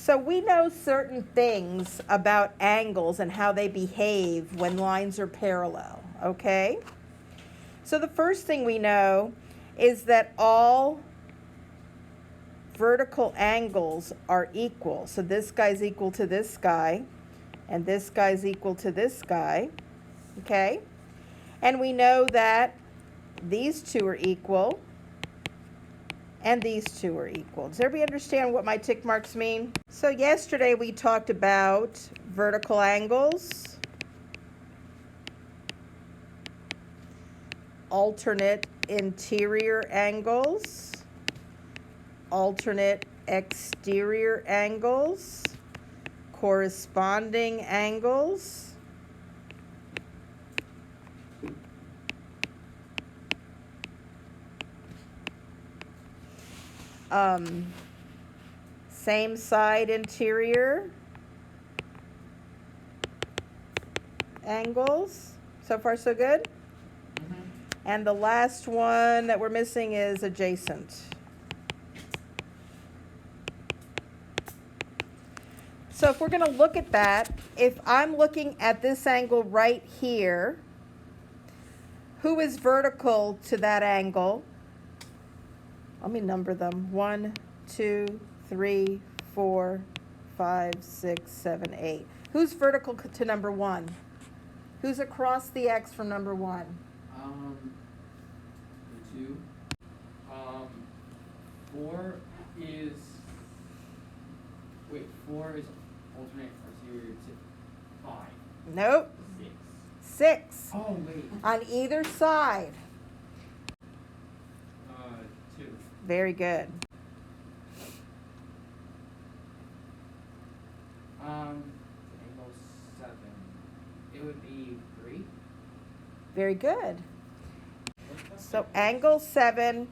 So we know certain things about angles and how they behave when lines are parallel, okay? So the first thing we know is that all vertical angles are equal. So this guy's equal to this guy, and this guy's equal to this guy, okay? And we know that these two are equal, and these two are equal. Does everybody understand what my tick marks mean? So yesterday we talked about vertical angles, alternate interior angles, alternate exterior angles, corresponding angles, same side interior angles. So far so good? Mm-hmm. And the last one that we're missing is adjacent. So if we're going to look at that, if I'm looking at this angle right here, who is vertical to that angle? Let me number them. 1, 2, 3, 4, 5, 6, 7, 8. Who's vertical to number 1? Who's across the X from number 1? The 2. 4 is... Wait, 4 is alternate exterior to 5. Nope. 6. Oh, wait. On either side. 2. Very good. Angle 7. It would be 3. Very good. So angle 7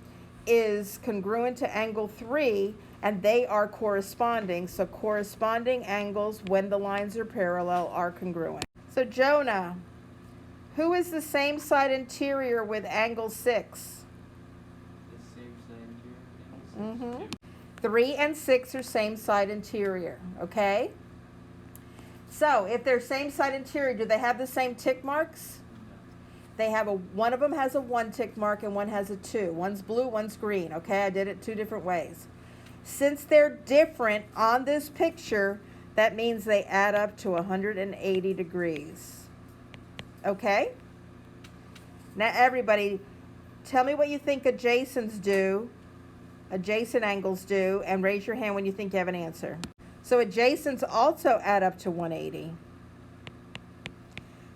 is congruent to angle 3, and they are corresponding. So corresponding angles when the lines are parallel are congruent. So Jonah, who is the same side interior with angle 6? The same side interior. Mm-hmm. 3 and 6 are same side interior, okay? So if they're same side interior, do they have the same tick marks? They have one of them has a 1 tick mark and one has a 2. One's blue, one's green, okay? I did it 2 different ways. Since they're different on this picture, that means they add up to 180 degrees. Okay? Now everybody, tell me what you think adjacent angles do, and raise your hand when you think you have an answer. So adjacents also add up to 180.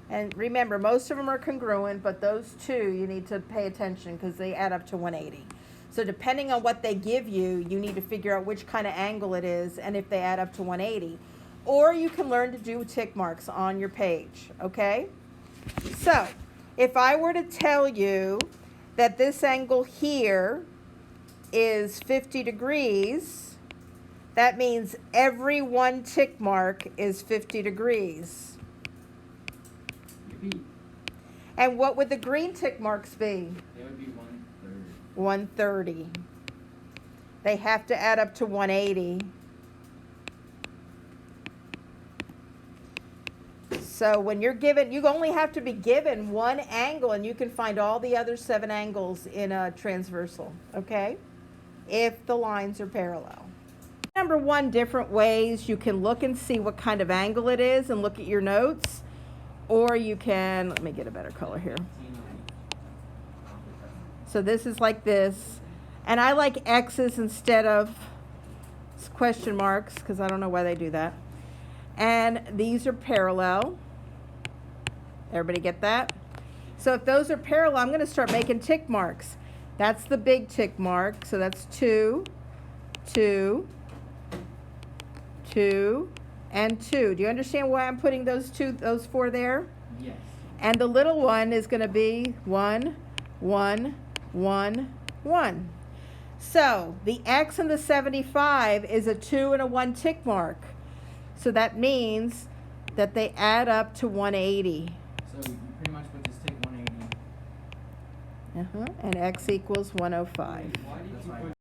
And remember, most of them are congruent, but those two you need to pay attention because they add up to 180. So depending on what they give you, you need to figure out which kind of angle it is and if they add up to 180. Or you can learn to do tick marks on your page, okay? So if I were to tell you that this angle here is 50 degrees, that means every 1 tick mark is 50 degrees. And what would the green tick marks be? They would be 130. 130. They have to add up to 180. So when you're given, you only have to be given one angle and you can find all the other 7 angles in a transversal, okay? If the lines are parallel. Number 1, different ways you can look and see what kind of angle it is and look at your notes. Or you can, let me get a better color here. So this is like this. And I like X's instead of question marks because I don't know why they do that. And these are parallel. Everybody get that? So if those are parallel, I'm going to start making tick marks. That's the big tick mark. So that's 2, 2, 2, and 2. Do you understand why I'm putting those 4 there? Yes. And the little one is going to be 1, 1, 1, 1. So the X in the 75 is a 2 and a 1 tick mark. So that means that they add up to 180. So you pretty much would just take 180. And X equals 105. Why did you put